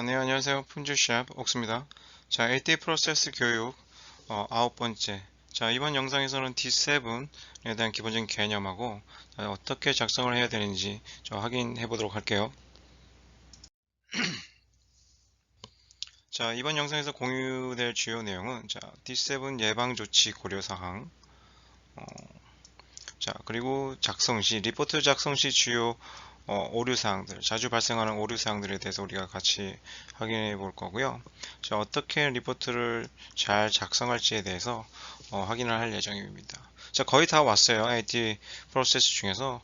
네, 안녕하세요. 품질샵 옥수입니다. 자, AT 프로세스 교육 9번째. 자, 이번 영상에서는 D7에 대한 기본적인 개념하고 어떻게 작성을 해야 되는지 확인해 보도록 할게요. 자, 이번 영상에서 공유될 주요 내용은 D7 예방 조치 고려 사항, 그리고 작성 시 리포트 작성 시 주요 오류사항들, 자주 발생하는 오류사항들에 대해서 우리가 같이 확인해 볼 거고요. 자, 어떻게 리포트를 잘 작성할지에 대해서 확인을 할 예정입니다. 자, 거의 다 왔어요. IT 프로세스 중에서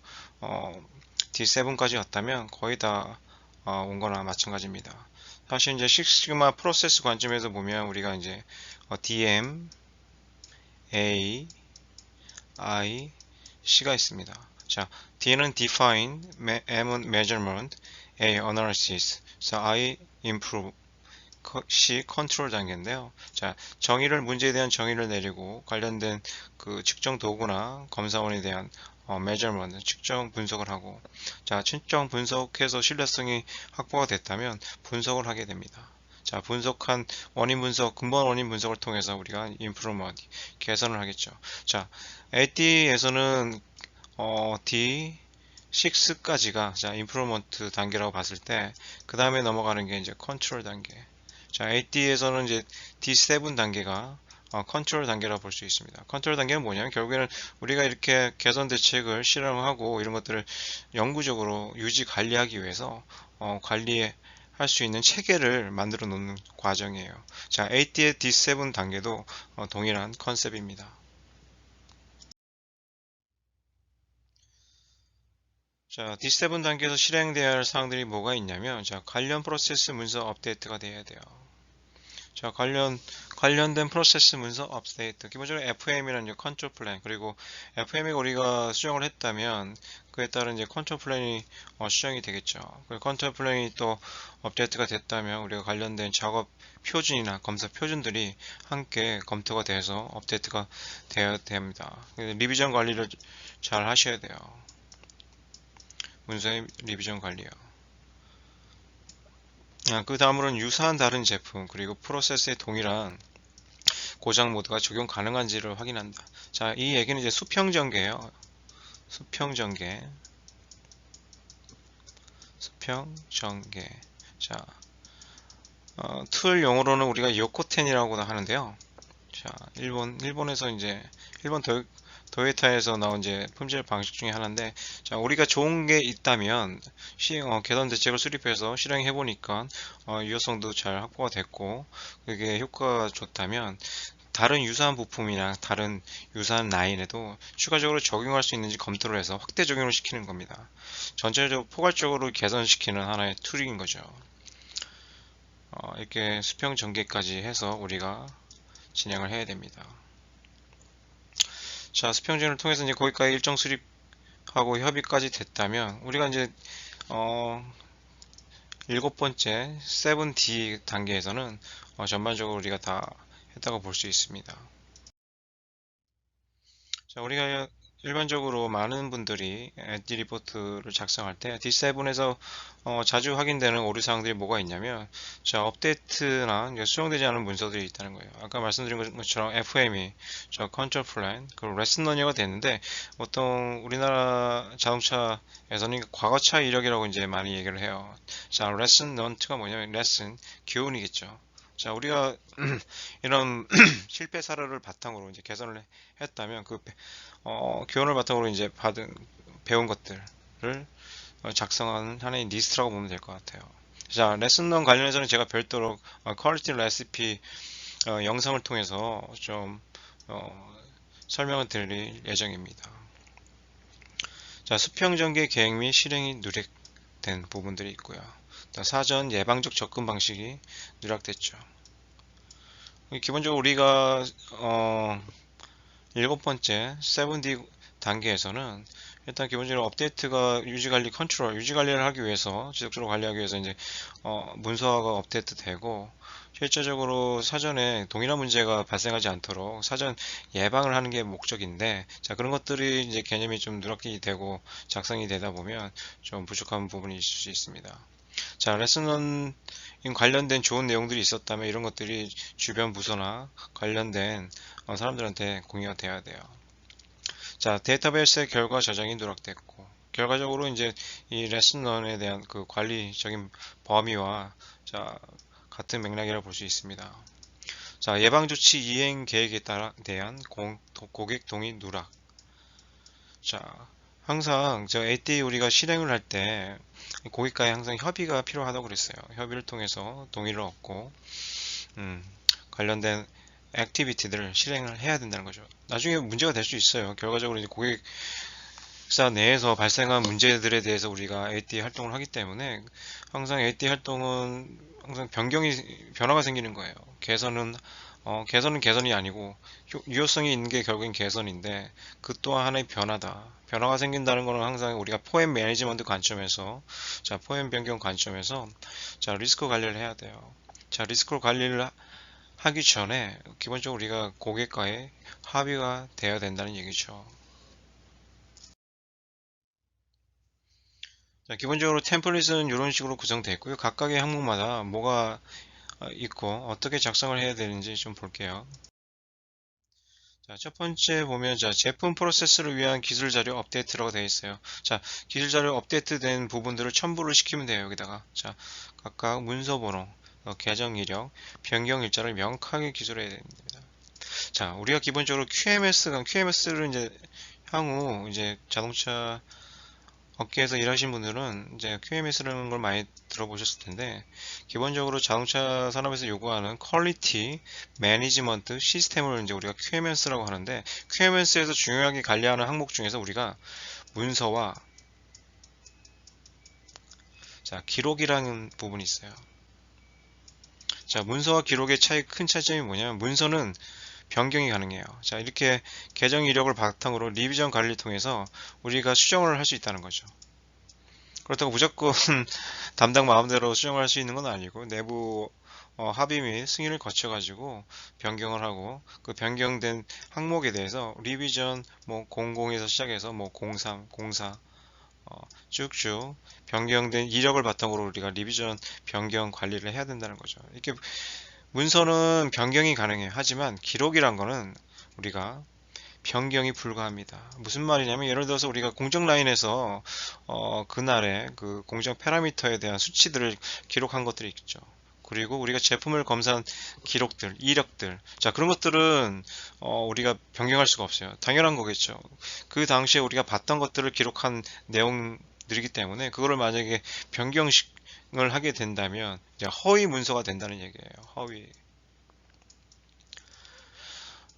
D7까지 왔다면 거의 다 온 거나 마찬가지입니다. 사실 이제 식스시그마 프로세스 관점에서 보면 우리가 이제 DM, A, I, C가 있습니다. 자, D는 define, M은 measurement, A analysis, I improve, C control 단계인데요. 자, 문제에 대한 정의를 내리고 관련된 그 측정 도구나 검사원에 대한 measurement, 측정 분석을 하고, 자, 측정 분석해서 신뢰성이 확보가 됐다면 분석을 하게 됩니다. 자, 분석한 원인 분석, 근본 원인 분석을 통해서 우리가 improvement, 개선을 하겠죠. 자, AD에서는 D6까지가 임프루먼트 단계라고 봤을 때, 그 다음에 넘어가는 게 이제 컨트롤 단계. 자, AD에서는 이제 D7 단계가 컨트롤 단계라고 볼 수 있습니다. 컨트롤 단계는 뭐냐면 결국에는 우리가 이렇게 개선 대책을 실행하고 이런 것들을 영구적으로 유지 관리하기 위해서 관리할 수 있는 체계를 만들어 놓는 과정이에요. 자, AD의 D7 단계도 동일한 컨셉입니다. 자, D7 단계에서 실행되어야 할 사항들이 뭐가 있냐면, 자, 관련 프로세스 문서 업데이트가 돼야 돼요. 자, 관련된 프로세스 문서 업데이트. 기본적으로 FM이라는 컨트롤 플랜, 그리고 FM이 우리가 수정을 했다면, 그에 따른 이제 컨트롤 플랜이 수정이 되겠죠. 그 컨트롤 플랜이 또 업데이트가 됐다면, 우리가 관련된 작업 표준이나 검사 표준들이 함께 검토가 돼서 업데이트가 되어야 됩니다. 리비전 관리를 잘 하셔야 돼요. 문서의 리비전 관리요. 그 다음으로는 유사한 다른 제품 그리고 프로세스의 동일한 고장 모드가 적용 가능한지를 확인한다. 자, 이 얘기는 이제 수평전개예요. 수평전개. 자, 툴 용어로는 우리가 요코텐이라고 하는데요. 자, 일본에서 이제 일본 도요타에서 나온 이제 품질 방식 중에 하나인데, 자, 우리가 좋은 게 있다면 개선 대책을 수립해서 실행해 보니까 유효성도 잘 확보가 됐고 그게 효과가 좋다면 다른 유사한 부품이나 다른 유사한 라인에도 추가적으로 적용할 수 있는지 검토를 해서 확대 적용을 시키는 겁니다. 전체적으로 포괄적으로 개선시키는 하나의 툴인 거죠. 이렇게 수평 전개까지 해서 우리가 진행을 해야 됩니다. 자, 수평전을 통해서 이제 거기까지 일정 수립하고 협의까지 됐다면 우리가 이제 일곱 번째 7D 단계에서는 전반적으로 우리가 다 했다고 볼 수 있습니다. 자, 우리가 일반적으로 많은 분들이 에디 리포트를 작성할 때 D7에서 자주 확인되는 오류사항들이 뭐가 있냐면, 자, 업데이트나 수정되지 않은 문서들이 있다는 거예요. 아까 말씀드린 것처럼 FME, 컨트롤 플랜, 그리고 레슨 러닝가 됐는데 보통 우리나라 자동차에서는 과거차 이력이라고 이제 많이 얘기를 해요. 자, 레슨 런트가 뭐냐면 레슨, 교훈이겠죠. 자, 우리가 이런 실패 사례를 바탕으로 이제 개선을 했다면 그 교훈을 바탕으로 이제 배운 것들을 작성하는 하나의 리스트라고 보면 될 것 같아요. 자, 레슨런 관련해서는 제가 별도로 퀄리티 레시피 영상을 통해서 좀 설명을 드릴 예정입니다. 자, 수평전개 계획 및 실행이 누락된 부분들이 있고요. 사전 예방적 접근 방식이 누락됐죠. 기본적으로 우리가 일곱 번째 7D 단계에서는 일단 기본적으로 업데이트가 유지관리를 하기 위해서, 지속적으로 관리하기 위해서 이제 문서화가 업데이트 되고, 실제적으로 사전에 동일한 문제가 발생하지 않도록 사전 예방을 하는 게 목적인데, 자, 그런 것들이 이제 개념이 좀 누락이 되고 작성이 되다 보면 좀 부족한 부분이 있을 수 있습니다. 자, 레슨 관련된 좋은 내용들이 있었다면 이런 것들이 주변 부서나 관련된 사람들한테 공유가 돼야 돼요. 자, 데이터베이스의 결과 저장이 누락됐고, 결과적으로 이제 이 레슨런에 대한 그 관리적인 범위와 자, 같은 맥락이라고 볼 수 있습니다. 자, 예방조치 이행 계획에 대한 고객 동의 누락. 자, 항상 저 AT 우리가 실행을 할 때 고객과의 항상 협의가 필요하다고 그랬어요. 협의를 통해서 동의를 얻고 관련된 액티비티들을 실행을 해야 된다는 거죠. 나중에 문제가 될 수 있어요. 결과적으로 이제 고객사 내에서 발생한 문제들에 대해서 우리가 AT 활동을 하기 때문에 항상 AT 활동은 항상 변화가 생기는 거예요. 개선은 개선이 아니고 유효성이 있는 게 결국엔 개선인데 그 또한 하나의 변화다. 변화가 생긴다는 것은 항상 우리가 포엠 매니지먼트 관점에서 자, 포엠 변경 관점에서 자, 리스크 관리를 해야 돼요. 자, 리스크 관리를 하기 전에 기본적으로 우리가 고객과의 합의가 되어야 된다는 얘기죠. 자, 기본적으로 템플릿은 이런 식으로 구성되어 있고요. 각각의 항목마다 뭐가 있고 어떻게 작성을 해야 되는지 좀 볼게요. 자, 첫 번째 보면 자, 제품 프로세스를 위한 기술 자료 업데이트라고 되어 있어요. 자, 기술 자료 업데이트된 부분들을 첨부를 시키면 돼요. 여기다가 자, 각각 문서 번호, 계정 이력, 변경 일자를 명확하게 기술해야 됩니다. 자, 우리가 기본적으로 QMS를 이제 향후 이제 자동차 업계에서 일하신 분들은 이제 QMS라는 걸 많이 들어보셨을 텐데, 기본적으로 자동차 산업에서 요구하는 퀄리티 매니지먼트 시스템을 이제 우리가 QMS라고 하는데, QMS에서 중요하게 관리하는 항목 중에서 우리가 문서와 자, 기록이라는 부분이 있어요. 자, 문서와 기록의 큰 차이점이 뭐냐면, 문서는 변경이 가능해요. 자, 이렇게 계정 이력을 바탕으로 리비전 관리를 통해서 우리가 수정을 할 수 있다는 거죠. 그렇다고 무조건 담당 마음대로 수정할 수 있는 건 아니고 내부 합의 및 승인을 거쳐 가지고 변경을 하고 그 변경된 항목에 대해서 리비전 뭐 00에서 시작해서 뭐 03, 04 쭉쭉 변경된 이력을 바탕으로 우리가 리비전 변경 관리를 해야 된다는 거죠. 이렇게 문서는 변경이 가능해요. 하지만 기록이란 거는 우리가 변경이 불가합니다. 무슨 말이냐면 예를 들어서 우리가 공정 라인에서 그날의 그 공정 파라미터에 대한 수치들을 기록한 것들이 있죠. 그리고 우리가 제품을 검사한 기록들, 이력들, 자 그런 것들은 우리가 변경할 수가 없어요. 당연한 거겠죠. 그 당시에 우리가 봤던 것들을 기록한 내용들이기 때문에 그거를 만약에 변경을 하게 된다면 이제 허위 문서가 된다는 얘기예요. 허위.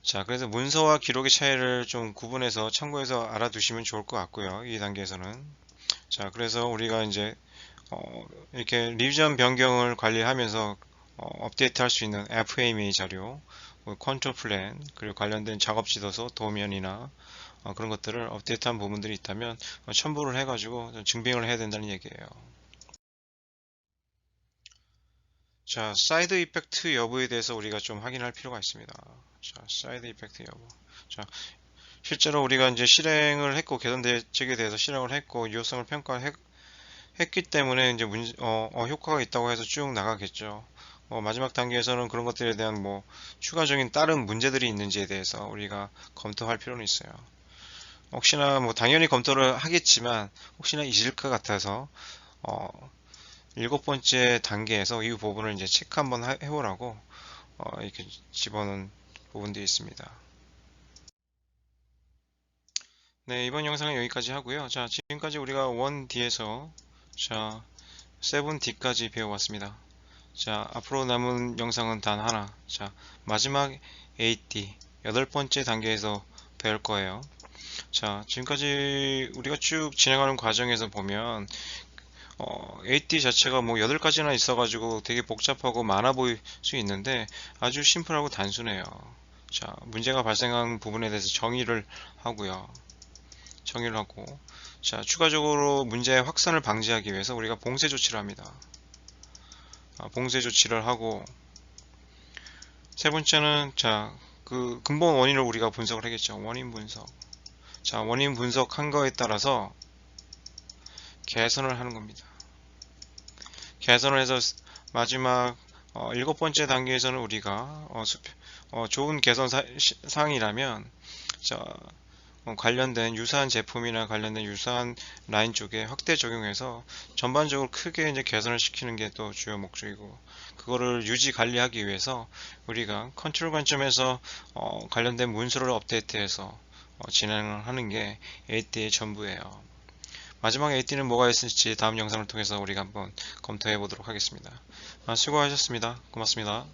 자, 그래서 문서와 기록의 차이를 좀 구분해서 참고해서 알아두시면 좋을 것 같고요. 이 단계에서는. 자, 그래서 우리가 이제 이렇게 리비전 변경을 관리하면서 업데이트 할 수 있는 FAMA 자료, 컨트롤 플랜, 그리고 관련된 작업 지도서, 도면이나 그런 것들을 업데이트한 부분들이 있다면 첨부를 해가지고 증빙을 해야 된다는 얘기예요. 자, 사이드 이펙트 여부에 대해서 우리가 좀 확인할 필요가 있습니다. 자, 사이드 이펙트 여부. 자, 실제로 우리가 이제 실행을 했고 개선 대책에 대해서 실행을 했고 유효성을 평가했기 때문에 이제 효과가 있다고 해서 쭉 나가겠죠. 마지막 단계에서는 그런 것들에 대한 뭐 추가적인 다른 문제들이 있는지에 대해서 우리가 검토할 필요는 있어요. 혹시나 뭐 당연히 검토를 하겠지만 혹시나 잊을 것 같아서 어, 7번째 단계에서 이 부분을 이제 체크 한번 해보라고 이렇게 집어넣은 부분들이 있습니다. 네, 이번 영상은 여기까지 하고요. 자, 지금까지 우리가 1D에서 자, 7D까지 배워왔습니다. 자, 앞으로 남은 영상은 단 하나. 자, 마지막 8D, 8번째 단계에서 배울 거예요. 자, 지금까지 우리가 쭉 진행하는 과정에서 보면 8D 자체가 뭐 8가지나 있어가지고 되게 복잡하고 많아 보일 수 있는데 아주 심플하고 단순해요. 자, 문제가 발생한 부분에 대해서 정의를 하고요. 자, 추가적으로 문제의 확산을 방지하기 위해서 우리가 봉쇄 조치를 합니다. 봉쇄 조치를 하고 세 번째는 자, 그 근본 원인을 우리가 분석을 하겠죠. 원인 분석. 자, 원인 분석한 거에 따라서 개선을 하는 겁니다. 개선을 해서 마지막 일곱 번째 단계에서는 우리가 좋은 개선 사항이라면 관련된 유사한 제품이나 관련된 유사한 라인 쪽에 확대 적용해서 전반적으로 크게 이제 개선을 시키는 게 또 주요 목적이고, 그거를 유지 관리하기 위해서 우리가 컨트롤 관점에서 관련된 문서를 업데이트해서 진행을 하는 게 AT의 전부예요. 마지막 AT는 뭐가 있을지 다음 영상을 통해서 우리가 한번 검토해 보도록 하겠습니다. 수고하셨습니다. 고맙습니다.